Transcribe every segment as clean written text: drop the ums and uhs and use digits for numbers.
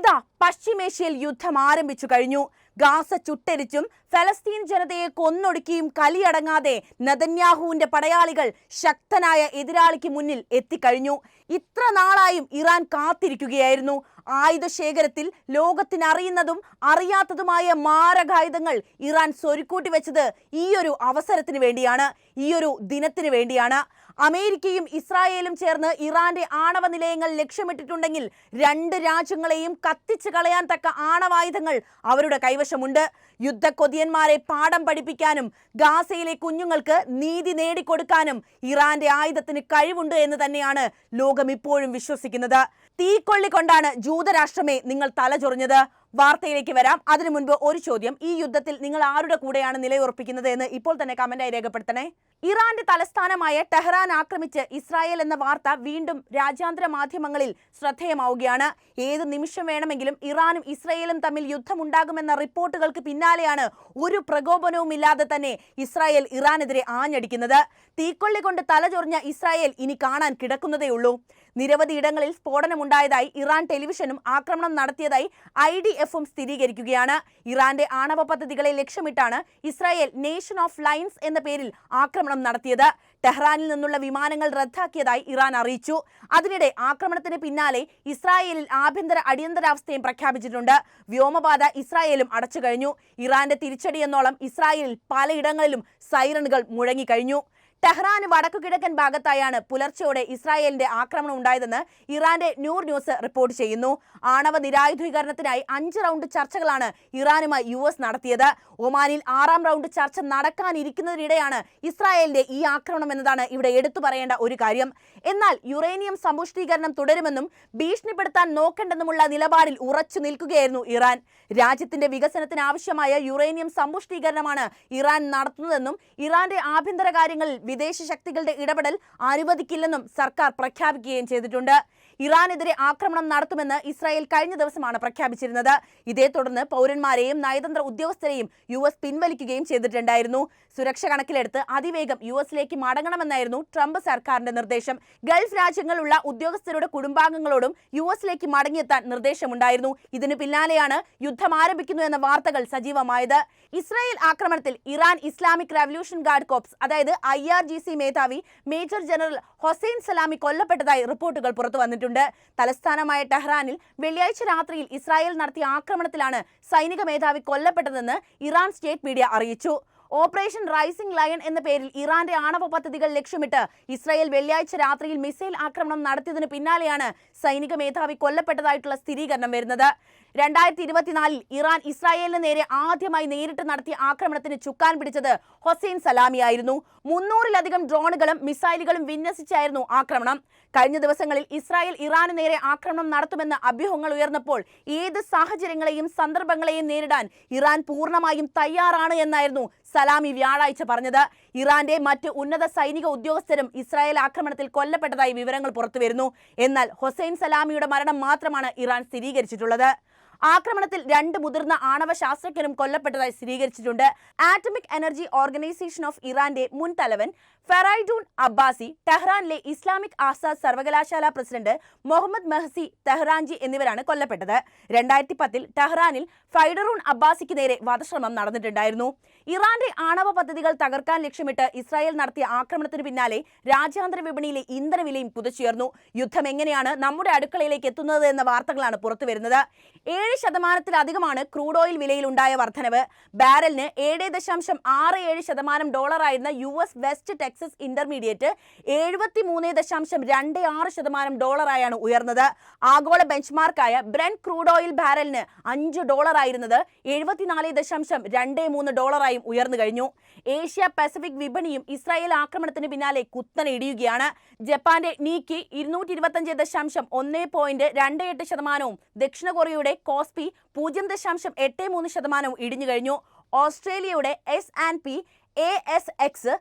ഇതാ പശ്ചിമേഷ്യയിൽ യുദ്ധം ആരംഭിച്ചു കഴിഞ്ഞു. ഗാസ ചുട്ടെരിച്ചും ഫലസ്തീൻ ജനതയെ കൊന്നൊടുക്കിയും കലിയടങ്ങാതെ നെതന്യാഹുവിന്റെ പടയാളികൾ ശക്തനായ എതിരാളിക്ക് മുന്നിൽ എത്തിക്കഴിഞ്ഞു. ഇത്ര നാളായും ഇറാൻ കാത്തിരിക്കുകയായിരുന്നു. ആയുധശേഖരത്തിൽ ലോകത്തിനറിയുന്നതും അറിയാത്തതുമായ മാരകായുധങ്ങൾ ഇറാൻ സ്വരുക്കൂട്ടി വെച്ചത് ഈയൊരു അവസരത്തിന് വേണ്ടിയാണ്, ഈയൊരു ദിനത്തിന് വേണ്ടിയാണ്. അമേരിക്കയും ഇസ്രായേലും ചേർന്ന് ഇറാന്റെ ആണവ നിലയങ്ങൾ ലക്ഷ്യമിട്ടിട്ടുണ്ടെങ്കിൽ രണ്ട് രാജ്യങ്ങളെയും കത്തിച്ചു കളയാൻ തക്ക ആണവായുധങ്ങൾ അവരുടെ കൈവശമുണ്ട്. യുദ്ധക്കൊതിയന്മാരെ പാഠം പഠിപ്പിക്കാനും ഗാസയിലെ കുഞ്ഞുങ്ങൾക്ക് നീതി നേടിക്കൊടുക്കാനും ഇറാന്റെ ആയുധത്തിന് കഴിവുണ്ട് എന്ന് തന്നെയാണ് ലോകം ഇപ്പോഴും വിശ്വസിക്കുന്നത്. തീക്കൊള്ളിക്കൊണ്ടാണ് ജൂതരാഷ്ട്രമേ നിങ്ങൾ തലചൊറിഞ്ഞത്. വാർത്തയിലേക്ക് വരാം. അതിനു മുൻപ് ഒരു ചോദ്യം: ഈ യുദ്ധത്തിൽ നിങ്ങൾ ആരുടെ കൂടെയാണ് നിലയുറപ്പിക്കുന്നത് എന്ന് ഇപ്പോൾ തന്നെ കമന്റായി രേഖപ്പെടുത്തണേ. ഇറാന്റെ തലസ്ഥാനമായ ടെഹ്റാൻ ആക്രമിച്ച് ഇസ്രായേൽ എന്ന വാർത്ത വീണ്ടും രാജ്യാന്തര മാധ്യമങ്ങളിൽ ശ്രദ്ധേയമാവുകയാണ്. ഏത് നിമിഷം വേണമെങ്കിലും ഇറാനും ഇസ്രായേലും തമ്മിൽ യുദ്ധമുണ്ടാകുമെന്ന റിപ്പോർട്ടുകൾക്ക് പിന്നാലെയാണ് ഒരു പ്രകോപനവുമില്ലാതെ തന്നെ ഇസ്രായേൽ ഇറാനെതിരെ ആഞ്ഞടിക്കുന്നത്. തീക്കൊള്ളി കൊണ്ട് തലചൊറിഞ്ഞ ഇസ്രായേൽ ഇനി കാണാൻ കിടക്കുന്നതേയുള്ളൂ. നിരവധി ഇടങ്ങളിൽ സ്ഫോടനമുണ്ടായതായി ഇറാൻ ടെലിവിഷനും ആക്രമണം നടത്തിയതായി IDFും സ്ഥിരീകരിക്കുകയാണ്. ഇറാന്റെ ആണവ പദ്ധതികളെ ലക്ഷ്യമിട്ടാണ് ഇസ്രായേൽ നേഷൻ ഓഫ് ലയൺസ് എന്ന പേരിൽ ആക്രമണം നടത്തിയത്. ടെഹ്റാനിൽ നിന്നുള്ള വിമാനങ്ങൾ റദ്ദാക്കിയതായി ഇറാൻ അറിയിച്ചു. അതിനിടെ ആക്രമണത്തിന് പിന്നാലെ ഇസ്രായേലിൽ ആഭ്യന്തര അടിയന്തരാവസ്ഥയും പ്രഖ്യാപിച്ചിട്ടുണ്ട്. വ്യോമപാത ഇസ്രായേലും അടച്ചു കഴിഞ്ഞു. ഇറാന്റെ തിരിച്ചടിയെന്നോളം ഇസ്രായേലിൽ പലയിടങ്ങളിലും സൈറണുകൾ മുഴങ്ങിക്കഴിഞ്ഞു. ടെഹ്റാന് വടക്കുകിഴക്കൻ ഭാഗത്തായാണ് പുലർച്ചെയോടെ ഇസ്രായേലിന്റെ ആക്രമണം ഉണ്ടായതെന്ന് ഇറാന്റെ നൂർ ന്യൂസ് റിപ്പോർട്ട് ചെയ്യുന്നു. ആണവ നിരായുധീകരണത്തിനായി 5 റൗണ്ട് ചർച്ചകളാണ് ഇറാനുമായി US നടത്തിയത്. ഒമാനിൽ 6ാം റൗണ്ട് ചർച്ച നടക്കാനിരിക്കുന്നതിനിടെയാണ് ഇസ്രായേലിന്റെ ഈ ആക്രമണം എന്നതാണ് ഇവിടെ എടുത്തു പറയേണ്ട ഒരു കാര്യം. എന്നാൽ യുറേനിയം സമ്പുഷ്ടീകരണം തുടരുമെന്നും ഭീഷണിപ്പെടുത്താൻ നോക്കേണ്ടെന്നുമുള്ള നിലപാടിൽ ഉറച്ചു നിൽക്കുകയായിരുന്നു ഇറാൻ. രാജ്യത്തിന്റെ വികസനത്തിന് ആവശ്യമായ യുറേനിയം സമ്പുഷ്ടീകരണമാണ് ഇറാൻ നടത്തുന്നതെന്നും ഇറാന്റെ ആഭ്യന്തര കാര്യങ്ങളിൽ വിദേശ ശക്തികളുടെ ഇടപെടൽ അനുവദിക്കില്ലെന്നും സർക്കാർ പ്രഖ്യാപിക്കുകയും ചെയ്തിട്ടുണ്ട്. ഇറാനെതിരെ ആക്രമണം നടത്തുമെന്ന് ഇസ്രായേൽ കഴിഞ്ഞ ദിവസമാണ് പ്രഖ്യാപിച്ചിരുന്നത്. ഇതേ തുടർന്ന് പൗരന്മാരെയും നയതന്ത്ര ഉദ്യോഗസ്ഥരെയും US പിൻവലിക്കുകയും ചെയ്തിട്ടുണ്ടായിരുന്നു. സുരക്ഷ കണക്കിലെടുത്ത് അതിവേഗം US മടങ്ങണമെന്നായിരുന്നു ട്രംപ് സർക്കാരിന്റെ നിർദ്ദേശം. ഗൾഫ് രാജ്യങ്ങളുള്ള ഉദ്യോഗസ്ഥരുടെ കുടുംബാംഗങ്ങളോടും US മടങ്ങിയെത്താൻ നിർദ്ദേശമുണ്ടായിരുന്നു. ഇതിന് പിന്നാലെയാണ് യുദ്ധം ആരംഭിക്കുന്നു എന്ന വാർത്തകൾ സജീവമായത്. ഇസ്രായേൽ ആക്രമണത്തിൽ Iran Islamic revolution guard corps അതായത് IRGC മേധാവി മേജർ ജനറൽ ഹൊസൈൻ സലാമി കൊല്ലപ്പെട്ടതായി റിപ്പോർട്ടുകൾ പുറത്തു വന്നിട്ടുണ്ട്. തലസ്ഥാനമായ ടെഹ്റാനിൽ വെള്ളിയാഴ്ച രാത്രിയിൽ ഇസ്രായേൽ നടത്തിയ ആക്രമണത്തിലാണ് സൈനിക മേധാവി കൊല്ലപ്പെട്ടതെന്ന് ഇറാൻ സ്റ്റേറ്റ് മീഡിയ അറിയിച്ചു. ഓപ്പറേഷൻ റൈസിംഗ് ലയൺ എന്ന പേരിൽ ഇറാന്റെ ആണവ പദ്ധതികൾ ലക്ഷ്യമിട്ട് ഇസ്രായേൽ വെള്ളിയാഴ്ച രാത്രിയിൽ മിസൈൽ ആക്രമണം നടത്തിയതിനു പിന്നാലെയാണ് സൈനിക മേധാവി കൊല്ലപ്പെട്ടതായിട്ടുള്ള സ്ഥിരീകരണം വരുന്നത്. 2024 ഇറാൻ ഇസ്രായേലിന് നേരെ ആദ്യമായി നേരിട്ട് നടത്തിയ ആക്രമണത്തിന് ചുക്കാൻ പിടിച്ചത് ഹൊസൈൻ സലാമിയായിരുന്നു. 300-ലധികം ഡ്രോണുകളും മിസൈലുകളും വിന്യസിച്ചായിരുന്നു ആക്രമണം. കഴിഞ്ഞ ദിവസങ്ങളിൽ ഇസ്രായേൽ ഇറാന് നേരെ ആക്രമണം നടത്തുമെന്ന അഭ്യൂഹങ്ങൾ ഉയർന്നപ്പോൾ ഏത് സാഹചര്യങ്ങളെയും സന്ദർഭങ്ങളെയും നേരിടാൻ ഇറാൻ പൂർണ്ണമായും തയ്യാറാണ് എന്നായിരുന്നു സലാമി വ്യാഴാഴ്ച പറഞ്ഞത്. ഇറാന്റെ മറ്റ് ഉന്നത സൈനിക ഉദ്യോഗസ്ഥരും ഇസ്രായേൽ ആക്രമണത്തിൽ കൊല്ലപ്പെട്ടതായി വിവരങ്ങൾ പുറത്തുവരുന്നു. എന്നാൽ ഹൊസൈൻ സലാമിയുടെ മരണം മാത്രമാണ് ഇറാൻ സ്ഥിരീകരിച്ചിട്ടുള്ളത്. ആക്രമണത്തിൽ 2 മുതിർന്ന ആണവ ശാസ്ത്രജ്ഞരും കൊല്ലപ്പെട്ടതായി സ്ഥിരീകരിച്ചിട്ടുണ്ട്. ആറ്റമിക് എനർജി ഓർഗനൈസേഷൻ ഓഫ് ഇറാന്റെ മുൻ തലവൻ ഫെറൈഡൂൺ അബ്ബാസി, ടെഹ്റാനിലെ ഇസ്ലാമിക് ആസാദ് സർവകലാശാല പ്രസിഡന്റ് മുഹമ്മദ് മെഹ്സി തെഹ്റാൻജി എന്നിവരാണ് കൊല്ലപ്പെട്ടത്. 2010-ൽ ടെഹ്റാനിൽ ഫൈഡറൂൺ അബ്ബാസിക്ക് നേരെ വധശ്രമം നടന്നിട്ടുണ്ടായിരുന്നു. ഇറാന്റെ ആണവ പദ്ധതികൾ തകർക്കാൻ ലക്ഷ്യമിട്ട് ഇസ്രായേൽ നടത്തിയ ആക്രമണത്തിന് പിന്നാലെ രാജ്യാന്തര വിപണിയിലെ ഇന്ധനവിലയും കുതിച്ചുയർന്നു. യുദ്ധം എങ്ങനെയാണ് നമ്മുടെ അടുക്കളയിലേക്ക് എത്തുന്നത് എന്ന വാർത്തകളാണ് പുറത്തുവരുന്നത്. 7% ക്രൂഡ് ഓയിൽ വിലയിൽ ഉണ്ടായ വർധനവ്. ബാരലിന് $7.67 ആയിരുന്ന US വെസ്റ്റ് ടെക്സസ് ഇന്റർമീഡിയറ്റ് $73.26 ആയാണ് ഉയർന്നത്. ആഗോള ബെഞ്ച്മാർക്കായ ബ്രെന്റ് ക്രൂഡ് ഓയിൽ ബാരലിന് $5 ആയിരുന്നത് $74.23 ആയും ഉയർന്നു കഴിഞ്ഞു. ഏഷ്യ പസഫിക് വിപണിയും ഇസ്രായേൽ ആക്രമണത്തിന് പിന്നാലെ കുത്തനെ ഇടിയുകയാണ്. ജപ്പാന്റെ നീക്കി 225.18% ദക്ഷിണ കൊറിയയുടെ കോസ്പി 0.83% ഇടിഞ്ഞു കഴിഞ്ഞു. ഓസ്ട്രേലിയയുടെ S&P ASX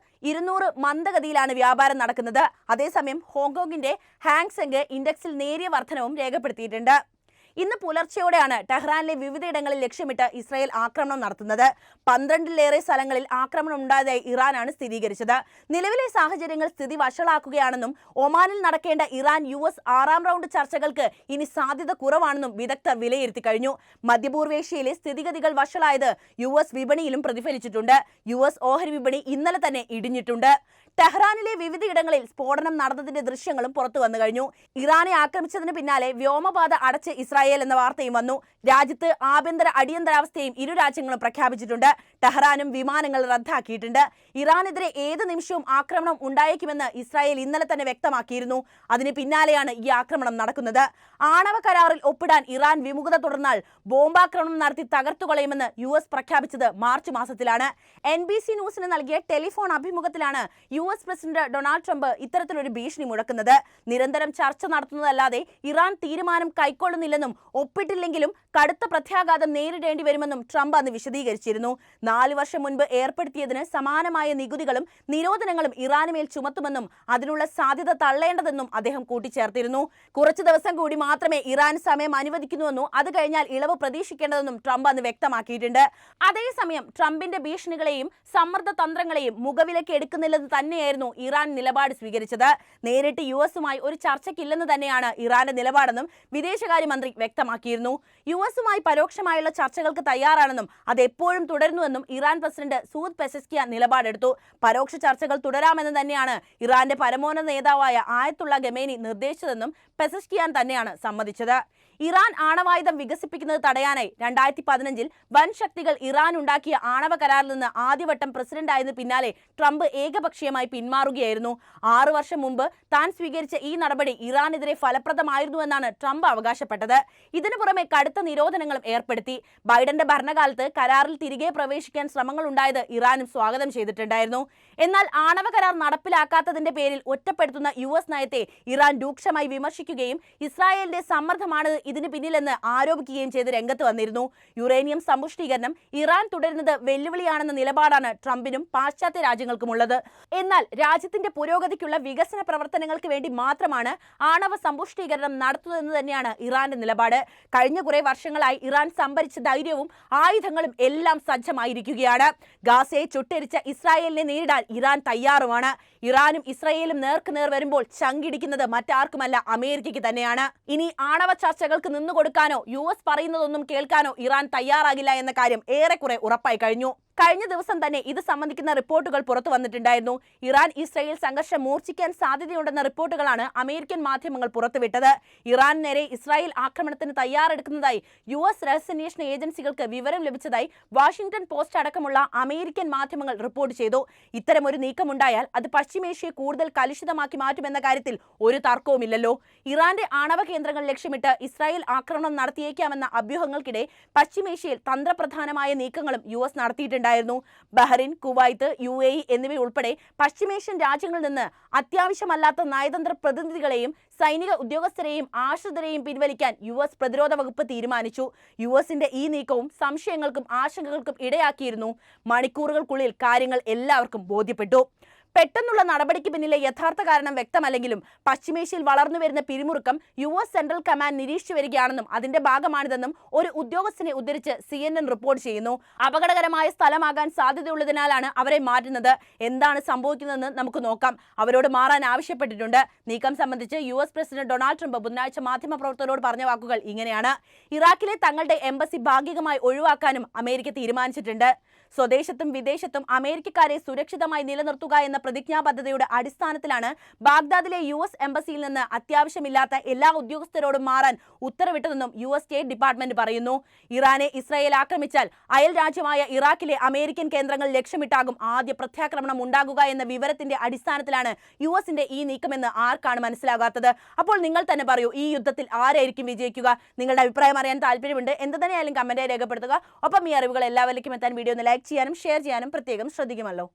200 മന്ദഗതിയിലാണ് വ്യാപാരം നടക്കുന്നത്. അതേസമയം ഹോങ്കോങ്ങിന്റെ ഹാങ് സെങ് ഇൻഡെക്സിൽ നേരിയ വർധനവും രേഖപ്പെടുത്തിയിട്ടുണ്ട്. ഇന്ന് പുലർച്ചെയോടെയാണ് ടെഹ്റാനിലെ വിവിധയിടങ്ങളിൽ ലക്ഷ്യമിട്ട് ഇസ്രായേൽ ആക്രമണം നടത്തുന്നത്. 12ലേറെ സ്ഥലങ്ങളിൽ ആക്രമണം ഉണ്ടായതായി ഇറാനാണ് സ്ഥിരീകരിച്ചത്. നിലവിലെ സാഹചര്യങ്ങൾ സ്ഥിതി വഷളാക്കുകയാണെന്നും ഒമാനിൽ നടക്കേണ്ട ഇറാൻ-US 6ാം റൗണ്ട് ചർച്ചകൾക്ക് ഇനി സാധ്യത കുറവാണെന്നും വിദഗ്ധർ വിലയിരുത്തി കഴിഞ്ഞു. മധ്യപൂർവേഷ്യയിലെ സ്ഥിതിഗതികൾ വഷളായത് US വിപണിയിലും പ്രതിഫലിച്ചിട്ടുണ്ട്. US ഓഹരി വിപണി ഇന്നലെ തന്നെ ഇടിഞ്ഞിട്ടുണ്ട്. ടെഹ്റാനിലെ വിവിധയിടങ്ങളിൽ സ്ഫോടനം നടന്നതിന്റെ ദൃശ്യങ്ങളും പുറത്തു വന്നു കഴിഞ്ഞു. ഇറാനെ ആക്രമിച്ചതിന് പിന്നാലെ വ്യോമപാത അടച്ച് ഇസ്രായേൽ എന്ന വാർത്തയും വന്നു. രാജ്യത്ത് ആഭ്യന്തര അടിയന്തരാവസ്ഥയും ഇരു രാജ്യങ്ങളും പ്രഖ്യാപിച്ചിട്ടുണ്ട്. ടെഹ്റാനും വിമാനങ്ങൾ റദ്ദാക്കിയിട്ടുണ്ട്. ഇറാനെതിരെ ഏത് നിമിഷവും ആക്രമണം ഉണ്ടായേക്കുമെന്ന് ഇസ്രായേൽ ഇന്നലെ തന്നെ വ്യക്തമാക്കിയിരുന്നു. അതിന് പിന്നാലെയാണ് ഈ ആക്രമണം നടക്കുന്നത്. ആണവ കരാറിൽ ഒപ്പിടാൻ ഇറാൻ വിമുഖത തുടർന്നാൽ ബോംബാക്രമണം നടത്തി തകർത്തുകളയുമെന്ന് US പ്രഖ്യാപിച്ചത് മാർച്ച് മാസത്തിലാണ്. NBC ന്യൂസിന് നൽകിയ ടെലിഫോൺ അഭിമുഖത്തിലാണ് US പ്രസിഡന്റ് ഡൊണാൾഡ് ട്രംപ് ഇത്തരത്തിലൊരു ഭീഷണി മുഴക്കുന്നത്. നിരന്തരം ചർച്ച നടത്തുന്നതല്ലാതെ ഇറാൻ തീരുമാനം കൈക്കൊള്ളുന്നില്ലെന്നും ഒപ്പിട്ടില്ലെങ്കിലും കടുത്ത പ്രത്യാഘാതം നേരിടേണ്ടി വരുമെന്നും ട്രംപ് അന്ന് വിശദീകരിച്ചിരുന്നു. 4 വർഷം മുൻപ് ഏർപ്പെടുത്തിയതിന് സമാനമായ നികുതികളും നിരോധനങ്ങളും ഇറാനുമേൽ ചുമത്തുമെന്നും അതിനുള്ള സാധ്യത തള്ളേണ്ടതെന്നും അദ്ദേഹം കൂട്ടിച്ചേർത്തിരുന്നു. കുറച്ചു ദിവസം കൂടി മാത്രമേ ഇറാൻ സമയം അനുവദിക്കുന്നുവെന്നും അത് കഴിഞ്ഞാൽ ഇളവ് പ്രതീക്ഷിക്കേണ്ടതെന്നും ട്രംപ് അന്ന് വ്യക്തമാക്കിയിട്ടുണ്ട്. അതേസമയം ട്രംപിന്റെ ഭീഷണികളെയും സമ്മർദ്ദ തന്ത്രങ്ങളെയും മുഖവിലയ്ക്ക് എടുക്കുന്നില്ലെന്ന് തന്നെയായിരുന്നു ഇറാൻ നിലപാട് സ്വീകരിച്ചത്. നേരിട്ട് US-ഉമായി ഒരു ചർച്ചയ്ക്കില്ലെന്ന് തന്നെയാണ് ഇറാന്റെ നിലപാടെന്നും വിദേശകാര്യമന്ത്രി വ്യക്തമാക്കിയിരുന്നു. US-ഉമായി പരോക്ഷമായുള്ള ചർച്ചകൾക്ക് തയ്യാറാണെന്നും അത് എപ്പോഴും തുടരുന്നുവെന്നും ഇറാൻ പ്രസിഡന്റ് സൂദ് പെസസ്കിയാൻ നിലപാടെടുത്തു. പരോക്ഷ ചർച്ചകൾ തുടരാമെന്ന് തന്നെയാണ് ഇറാന്റെ പരമോന്നത നേതാവായ ആയത്തുള്ള ഖമേനി നിർദ്ദേശിച്ചതെന്നും പെസസ്കിയാൻ തന്നെയാണ് സമ്മതിച്ചത്. ഇറാൻ ആണവായുധം വികസിപ്പിക്കുന്നത് തടയാനായി 2015-ൽ വൻ ശക്തികൾ ഇറാൻ ഉണ്ടാക്കിയ ആണവ കരാറിൽ നിന്ന് ആദ്യവട്ടം പ്രസിഡന്റായതിനു പിന്നാലെ ട്രംപ് ഏകപക്ഷീയമായി പിന്മാറുകയായിരുന്നു. 6 വർഷം മുമ്പ് താൻ സ്വീകരിച്ച ഈ നടപടി ഇറാനെതിരെ ഫലപ്രദമായിരുന്നുവെന്നാണ് ട്രംപ് അവകാശപ്പെട്ടത്. ഇതിനു പുറമെ കടുത്ത നിരോധനങ്ങളും ഏർപ്പെടുത്തി. ബൈഡന്റെ ഭരണകാലത്ത് കരാറിൽ തിരികെ പ്രവേശിക്കാൻ ശ്രമങ്ങൾ ഉണ്ടായത് ഇറാനും സ്വാഗതം ചെയ്തിട്ടുണ്ടായിരുന്നു. എന്നാൽ ആണവ കരാർ നടപ്പിലാക്കാത്തതിന്റെ പേരിൽ ഒറ്റപ്പെടുത്തുന്ന US നയത്തെ ഇറാൻ രൂക്ഷമായി വിമർശിക്കുകയും ഇസ്രായേലിന്റെ സമ്മർദ്ദമാണ് ഇതിന് പിന്നിലെന്ന് ആരോപിക്കുകയും ചെയ്ത് രംഗത്ത് വന്നിരുന്നു. യുറേനിയം സമ്പുഷ്ടീകരണം ഇറാൻ തുടരുന്നത് വെല്ലുവിളിയാണെന്ന നിലപാടാണ് ട്രംപിനും പാശ്ചാത്യ രാജ്യങ്ങൾക്കുമുള്ളത്. എന്നാൽ രാജ്യത്തിന്റെ പുരോഗതിക്കുള്ള വികസന പ്രവർത്തനങ്ങൾക്ക് വേണ്ടി മാത്രമാണ് ആണവ സമ്പുഷ്ടീകരണം നടത്തുന്നതെന്ന് തന്നെയാണ് ഇറാന്റെ നിലപാട്. കഴിഞ്ഞ കുറെ വർഷങ്ങളായി ഇറാൻ സംഭരിച്ച ധൈര്യവും ആയുധങ്ങളും എല്ലാം സജ്ജമായിരിക്കുകയാണ്. ഗാസയെ ചുട്ടെരിച്ച ഇസ്രായേലിനെ നേരിടാൻ ഇറാൻ തയ്യാറുമാണ്. ഇറാനും ഇസ്രായേലും നേർക്കുനേർ വരുമ്പോൾ ചങ്കിടിക്കുന്നത് മറ്റാർക്കുമല്ല, അമേരിക്കയ്ക്ക് തന്നെയാണ്. ഇനി ആണവ ചർച്ചകൾക്ക് നിന്നുകൊടുക്കാനോ US പറയുന്നതൊന്നും കേൾക്കാനോ ഇറാൻ തയ്യാറാകില്ല എന്ന കാര്യം ഏറെക്കുറെ ഉറപ്പായി കഴിഞ്ഞു. കഴിഞ്ഞ ദിവസം തന്നെ ഇത് സംബന്ധിക്കുന്ന റിപ്പോർട്ടുകൾ പുറത്തു വന്നിട്ടുണ്ടായിരുന്നു. ഇറാൻ ഇസ്രായേൽ സംഘർഷം മൂർച്ഛിക്കാൻ സാധ്യതയുണ്ടെന്ന റിപ്പോർട്ടുകളാണ് അമേരിക്കൻ മാധ്യമങ്ങൾ പുറത്തുവിട്ടത്. ഇറാൻ നേരെ ഇസ്രായേൽ ആക്രമണത്തിന് തയ്യാറെടുക്കുന്നതായി US രഹസ്യാന്വേഷണ ഏജൻസികൾക്ക് വിവരം ലഭിച്ചതായി വാഷിംഗ്ടൺ പോസ്റ്റ് അടക്കമുള്ള അമേരിക്കൻ മാധ്യമങ്ങൾ റിപ്പോർട്ട് ചെയ്തു. ഇത്തരമൊരു നീക്കമുണ്ടായാൽ അത് പശ്ചിമേഷ്യയെ കൂടുതൽ കലുഷിതമാക്കി മാറ്റുമെന്ന കാര്യത്തിൽ ഒരു തർക്കവുമില്ലല്ലോ. ഇറാന്റെ ആണവ കേന്ദ്രങ്ങൾ ലക്ഷ്യമിട്ട് ഇസ്രായേൽ ആക്രമണം നടത്തിയേക്കാമെന്ന അഭ്യൂഹങ്ങൾക്കിടെ പശ്ചിമേഷ്യയിൽ തന്ത്രപ്രധാനമായ നീക്കങ്ങളും US നടത്തിയിട്ടുണ്ട്. ബഹ്റിൻ, കുവൈത്ത്, UAE എന്നിവയുൾപ്പെടെ പശ്ചിമേഷ്യൻ രാജ്യങ്ങളിൽ നിന്ന് അത്യാവശ്യമല്ലാത്ത നയതന്ത്ര പ്രതിനിധികളെയും സൈനിക ഉദ്യോഗസ്ഥരെയും ആശ്രിതരെയും പിൻവലിക്കാൻ US പ്രതിരോധ വകുപ്പ് തീരുമാനിച്ചു. US-ന്റെ ഈ നീക്കവും സംശയങ്ങൾക്കും ആശങ്കകൾക്കും ഇടയാക്കിയിരുന്നു. മണിക്കൂറുകൾക്കുള്ളിൽ കാര്യങ്ങൾ എല്ലാവർക്കും ബോധ്യപ്പെട്ടു. പെട്ടെന്നുള്ള നടപടിക്ക് പിന്നിലെ യഥാർത്ഥ കാരണം വ്യക്തമല്ലെങ്കിലും പശ്ചിമേഷ്യയിൽ വളർന്നു വരുന്ന പിരിമുറുക്കം US സെൻട്രൽ കമാൻഡ് നിരീക്ഷിച്ചു വരികയാണെന്നും അതിന്റെ ഭാഗമാണിതെന്നും ഒരു ഉദ്യോഗസ്ഥനെ ഉദ്ധരിച്ച് CNN റിപ്പോർട്ട് ചെയ്യുന്നു. അപകടകരമായ സ്ഥലമാകാൻ സാധ്യതയുള്ളതിനാലാണ് അവരെ മാറ്റുന്നത്. എന്താണ് സംഭവിക്കുന്നതെന്ന് നമുക്ക് നോക്കാം. അവരോട് മാറാൻ ആവശ്യപ്പെട്ടിട്ടുണ്ട്. നീക്കം സംബന്ധിച്ച് US പ്രസിഡന്റ് ഡൊണാൾഡ് ട്രംപ് ബുധനാഴ്ച മാധ്യമപ്രവർത്തകരോട് പറഞ്ഞ വാക്കുകൾ ഇങ്ങനെയാണ്. ഇറാഖിലെ തങ്ങളുടെ എംബസി ഭാഗികമായി ഒഴിവാക്കാനും അമേരിക്ക തീരുമാനിച്ചിട്ടുണ്ട്. സ്വദേശത്തും വിദേശത്തും അമേരിക്കക്കാരെ സുരക്ഷിതമായി നിലനിർത്തുക എന്ന പ്രതിജ്ഞാബദ്ധതയുടെ അടിസ്ഥാനത്തിലാണ് ബാഗ്ദാദിലെ US എംബസിയിൽ നിന്ന് അത്യാവശ്യമില്ലാത്ത എല്ലാ ഉദ്യോഗസ്ഥരോടും മാറാൻ ഉത്തരവിട്ടതെന്നും US സ്റ്റേറ്റ് ഡിപ്പാർട്ട്മെന്റ് പറയുന്നു. ഇറാനെ ഇസ്രായേൽ ആക്രമിച്ചാൽ അയൽ രാജ്യമായ ഇറാഖിലെ അമേരിക്കൻ കേന്ദ്രങ്ങൾ ലക്ഷ്യമിട്ടാകും ആദ്യ പ്രത്യാക്രമണം ഉണ്ടാകുക എന്ന വിവരത്തിന്റെ അടിസ്ഥാനത്തിലാണ് US-ന്റെ ഈ നീക്കമെന്ന് ആർക്കാണ് മനസ്സിലാകാത്തത്? അപ്പോൾ നിങ്ങൾ തന്നെ പറയൂ, ഈ യുദ്ധത്തിൽ ആരായിരിക്കും വിജയിക്കുക? നിങ്ങളുടെ അഭിപ്രായം അറിയാൻ താല്പര്യമുണ്ട്. എന്ത് തന്നെയായാലും കമന്റായി രേഖപ്പെടുത്തുക. ഒപ്പം ഈ അറിവുകൾ എല്ലാവരിലേക്കും എത്താൻ വീഡിയോ ഒന്ന് ലൈക്ക് ചെയ്യാനും ഷെയർ ചെയ്യാനും പ്രത്യേകം ശ്രദ്ധിക്കുമല്ലോ.